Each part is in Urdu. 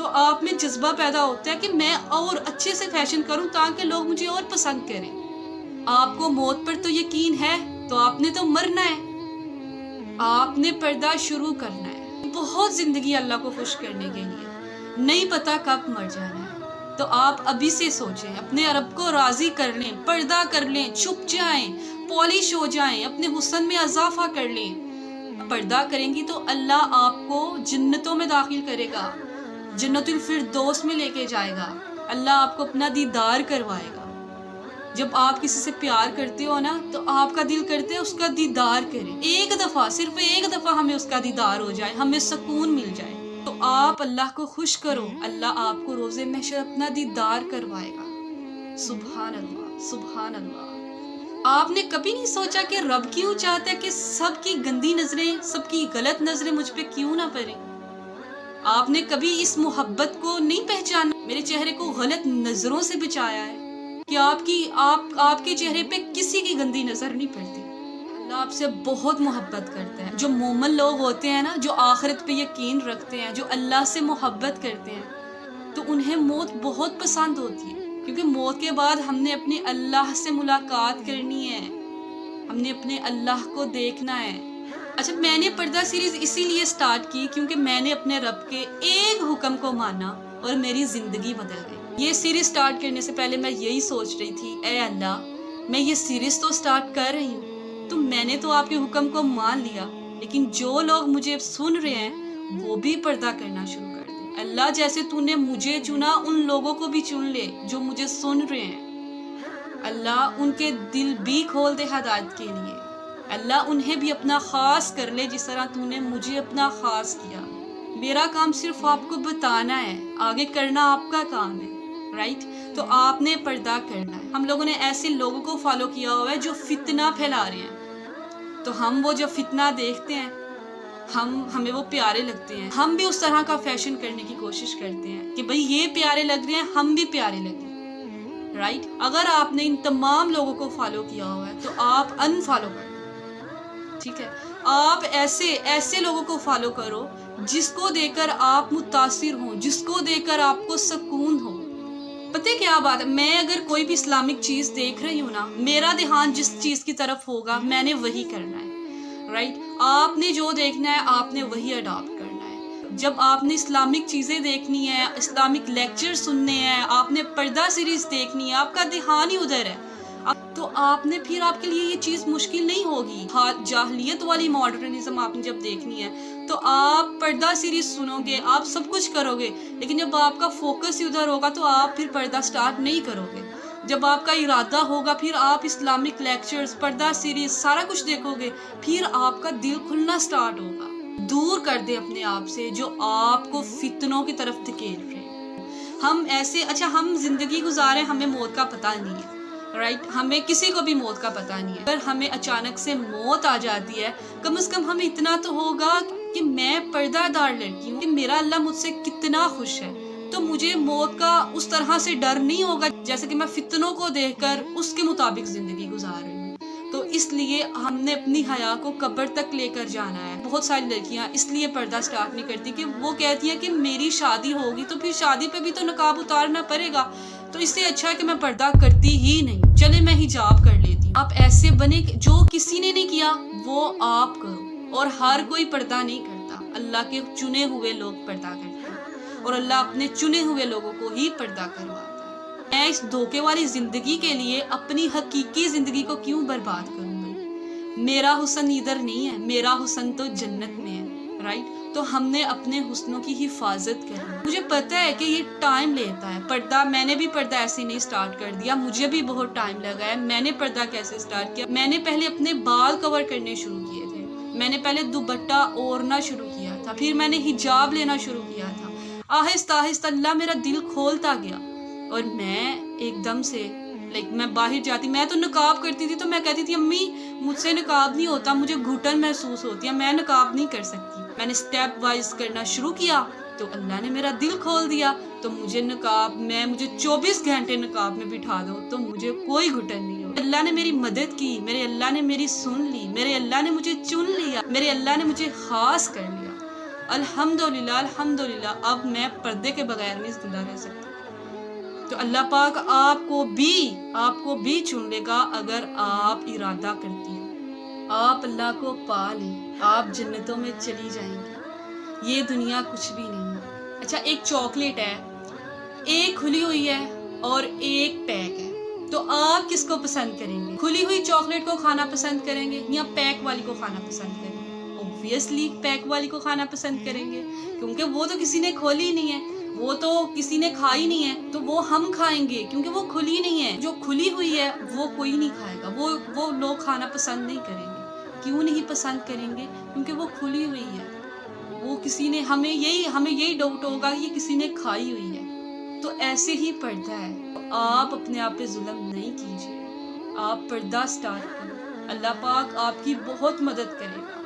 تو آپ میں جذبہ پیدا ہوتا ہے کہ میں اور اچھے سے فیشن کروں تاکہ لوگ مجھے اور پسند کریں۔ آپ کو موت پر تو یقین ہے تو آپ نے تو مرنا ہے، آپ نے پردہ شروع کرنا ہے۔ بہت زندگی اللہ کو خوش کرنے کے لیے، نہیں پتا کب مر جانا ہے، تو آپ ابھی سے سوچیں، اپنے رب کو راضی کر لیں، پردہ کر لیں، چھپ جائیں، پالش ہو جائیں، اپنے حسن میں اضافہ کر لیں۔ پردہ کریں گی تو اللہ آپ کو جنتوں میں داخل کرے گا، جنت الفردوس میں لے کے جائے گا، اللہ آپ کو اپنا دیدار کروائے گا۔ جب آپ کسی سے پیار کرتے ہو نا تو آپ کا دل کرتے ہے اس کا دیدار کریں، ایک دفعہ، صرف ایک دفعہ ہمیں اس کا دیدار ہو جائے، ہمیں سکون مل جائے۔ تو آپ اللہ کو خوش کرو، اللہ آپ کو روز محشر اپنا دیدار کروائے گا۔ سبحان اللہ، سبحان اللہ۔ آپ نے کبھی نہیں سوچا کہ رب کیوں چاہتا ہے کہ سب کی گندی نظریں، سب کی غلط نظریں مجھ پہ کیوں نہ پڑیں؟ آپ نے کبھی اس محبت کو نہیں پہچانا؟ میرے چہرے کو غلط نظروں سے بچایا ہے کہ آپ کے چہرے پہ کسی کی گندی نظر نہیں پڑتی۔ اللہ آپ سے بہت محبت کرتا ہے۔ جو مومن لوگ ہوتے ہیں نا، جو آخرت پہ یقین رکھتے ہیں، جو اللہ سے محبت کرتے ہیں، تو انہیں موت بہت پسند ہوتی ہے، کیونکہ موت کے بعد ہم نے اپنے اللہ سے ملاقات کرنی ہے، ہم نے اپنے اللہ کو دیکھنا ہے۔ اچھا، میں نے پردہ سیریز اسی لیے سٹارٹ کی کیونکہ میں نے اپنے رب کے ایک حکم کو مانا اور میری زندگی بدل گئی۔ یہ سیریز سٹارٹ کرنے سے پہلے میں یہی سوچ رہی تھی، اے اللہ، میں یہ سیریز تو سٹارٹ کر رہی ہوں، تو میں نے تو آپ کے حکم کو مان لیا، لیکن جو لوگ مجھے سن رہے ہیں وہ بھی پردہ کرنا شروع کر دیں۔ اللہ، جیسے تو نے مجھے چنا، ان لوگوں کو بھی چن لے جو مجھے سن رہے ہیں۔ اللہ، ان کے دل بھی کھول دے ہدایت کے لیے۔ اللہ، انہیں بھی اپنا خاص کر لے جس طرح تو نے مجھے اپنا خاص کیا۔ میرا کام صرف آپ کو بتانا ہے، آگے کرنا آپ کا کام ہے، رائٹ؟ تو آپ نے پردہ کرنا ہے۔ ہم لوگوں نے ایسے لوگوں کو فالو کیا ہوا ہے جو فتنہ پھیلا رہے ہیں، تو ہم وہ جو فتنہ دیکھتے ہیں ہمیں وہ پیارے لگتے ہیں، ہم بھی اس طرح کا فیشن کرنے کی کوشش کرتے ہیں کہ بھئی یہ پیارے لگ رہے ہیں، ہم بھی پیارے لگیں، رائٹ؟ اگر آپ نے ان تمام لوگوں کو فالو کیا ہوا ہے تو آپ انفالو کر دیں، ٹھیک ہے؟ آپ ایسے لوگوں کو فالو کرو جس کو دیکھ کر آپ متاثر ہوں، جس کو دیکھ کر آپ کو سکون ہو۔ پتہ کیا بات ہے، میں اگر کوئی بھی اسلامک چیز دیکھ رہی ہوں نا، میرا دھیان جس چیز کی طرف ہوگا میں نے وہی کرنا ہے، رائٹ؟ آپ نے جو دیکھنا ہے آپ نے وہی اڈاپٹ کرنا ہے۔ جب آپ نے اسلامک چیزیں دیکھنی ہے، اسلامک لیکچر سننے ہیں، آپ نے پردہ سیریز دیکھنی ہے، آپ کا دھیان ہی ادھر ہے، تو آپ نے پھر آپ کے لیے یہ چیز مشکل نہیں ہوگی۔ جاہلیت والی ماڈرنزم آپ نے جب دیکھنی ہے تو آپ پردہ سیریز سنو گے، آپ سب کچھ کرو گے، لیکن جب آپ کا فوکس ہی ادھر ہوگا تو آپ پھر پردہ سٹارٹ نہیں کرو گے۔ جب آپ کا ارادہ ہوگا پھر آپ اسلامک لیکچرز، پردہ سیریز سارا کچھ دیکھو گے، پھر آپ کا دل کھلنا سٹارٹ ہوگا۔ دور کر دیں اپنے آپ سے جو آپ کو فتنوں کی طرف دھکیل رہے ہیں۔ ہم زندگی گزارے، ہمیں موت کا پتہ نہیں ہے، رائٹ؟ ہمیں کسی کو بھی موت کا پتہ نہیں ہے۔ اگر ہمیں اچانک سے موت آ جاتی ہے، کم از کم ہمیں اتنا تو ہوگا کہ میں پردہ دار لڑکی ہوں، کہ میرا اللہ مجھ سے کتنا خوش ہے، تو مجھے موت کا اس طرح سے ڈر نہیں ہوگا جیسے کہ میں فتنوں کو دیکھ کر اس کے مطابق زندگی گزار رہی ہوں۔ تو اس لیے ہم نے اپنی حیا کو قبر تک لے کر جانا ہے۔ بہت ساری لڑکیاں اس لیے پردہ سٹارٹ نہیں کرتی کہ وہ کہتی ہیں کہ میری شادی ہوگی تو پھر شادی پہ بھی تو نقاب اتارنا پڑے گا، تو اس سے اچھا ہے کہ میں پردہ کرتی ہی نہیں، چلے میں حجاب کر لیتی ہوں۔ آپ ایسے بنے جو کسی نے نہیں کیا وہ آپ کرو، اور ہر کوئی پردہ نہیں کرتا، اللہ کے چنے ہوئے لوگ پردہ کرتے ہیں، اور اللہ اپنے چنے ہوئے لوگوں کو ہی پردہ کرواتا ہے۔ میں اس دھوکے والی زندگی کے لیے اپنی حقیقی زندگی کو کیوں برباد کروں گی؟ میرا حسن ادھر نہیں ہے، میرا حسن تو جنت میں ہے، رائٹ؟ تو ہم نے اپنے حسنوں کی حفاظت کرنی۔ مجھے پتہ ہے کہ یہ ٹائم لیتا ہے پردہ، میں نے بھی پردہ ایسے نہیں سٹارٹ کر دیا، مجھے بھی بہت ٹائم لگا ہے۔ میں نے پردہ کیسے سٹارٹ کیا؟ میں نے پہلے اپنے بال کور کرنے شروع کیے تھے، میں نے پہلے دوپٹہ اوڑھنا شروع کیا تھا، پھر میں نے حجاب لینا شروع کیا تھا۔ آہستہ آہستہ اللہ میرا دل کھولتا گیا، اور میں ایک دم سے میں باہر جاتی، میں تو نقاب کرتی تھی تو میں کہتی تھی امی مجھ سے نقاب نہیں ہوتا، مجھے گھٹن محسوس ہوتی ہے، میں نقاب نہیں کر سکتی۔ میں نے سٹیپ وائز کرنا شروع کیا تو اللہ نے میرا دل کھول دیا، تو مجھے 24 گھنٹے نقاب میں بٹھا دو تو مجھے کوئی گھٹن نہیں ہو۔ اللہ نے میری مدد کی، میرے اللہ نے میری سن لی، میرے اللہ نے مجھے چن لیا، میرے اللہ نے مجھے خاص کر لیا۔ الحمدللہ الحمدللہ اب میں پردے کے بغیر نہیں زندہ رہ سکتی. تو اللہ پاک آپ کو بھی چن لے گا اگر آپ ارادہ کرتی ہیں. آپ اللہ کو پا لیں, آپ جنتوں میں چلی جائیں گی. یہ دنیا کچھ بھی نہیں ہے. اچھا, ایک چاکلیٹ ہے, ایک کھلی ہوئی ہے اور ایک پیک ہے, تو آپ کس کو پسند کریں گے؟ کھلی ہوئی چاکلیٹ کو کھانا پسند کریں گے یا پیک والی کو کھانا پسند کریں گے؟ اوبویسلی پیک والی کو کھانا پسند کریں گے, کیونکہ وہ تو کسی نے کھولی نہیں ہے, وہ تو کسی نے کھائی نہیں ہے, تو وہ ہم کھائیں گے کیونکہ وہ کھلی نہیں ہے. جو کھلی ہوئی ہے وہ کوئی نہیں کھائے گا, وہ لوگ کھانا پسند نہیں کریں گے. کیوں نہیں پسند کریں گے؟ کیونکہ وہ کھلی ہوئی ہے. وہ کسی نے ہمیں یہی ڈاؤٹ ہوگا یہ کسی نے کھائی ہوئی ہے. تو ایسے ہی پردہ ہے. آپ اپنے آپ پہ ظلم نہیں کیجیے, آپ پردہ سٹارٹ کریں, اللہ پاک آپ کی بہت مدد کرے گا.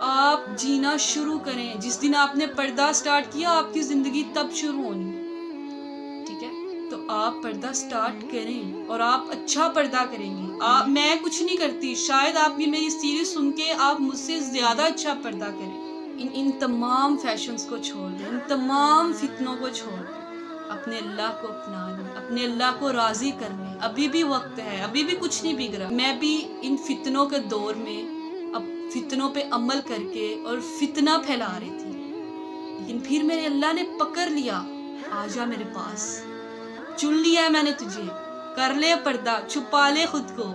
آپ جینا شروع کریں. جس دن آپ نے پردہ سٹارٹ کیا آپ کی زندگی تب شروع ہونی ہے. ٹھیک ہے, تو آپ پردہ سٹارٹ کریں اور آپ اچھا پردہ کریں گے. میں کچھ نہیں کرتی, شاید آپ بھی میری سیریز سن کے آپ مجھ سے زیادہ اچھا پردہ کریں. ان تمام فیشنز کو چھوڑ دیں, ان تمام فتنوں کو چھوڑ دیں, اپنے اللہ کو اپنا لیں, اپنے اللہ کو راضی کر لیں. ابھی بھی وقت ہے, ابھی بھی کچھ نہیں بگڑا. میں بھی ان فتنوں کے دور میں اب فتنوں پہ عمل کر کے اور فتنہ پھیلا رہی تھی, لیکن پھر میرے اللہ نے پکڑ لیا, آ جا میرے پاس, چن لیا ہے میں نے تجھے, کر لے پردہ, چھپا لے خود کو.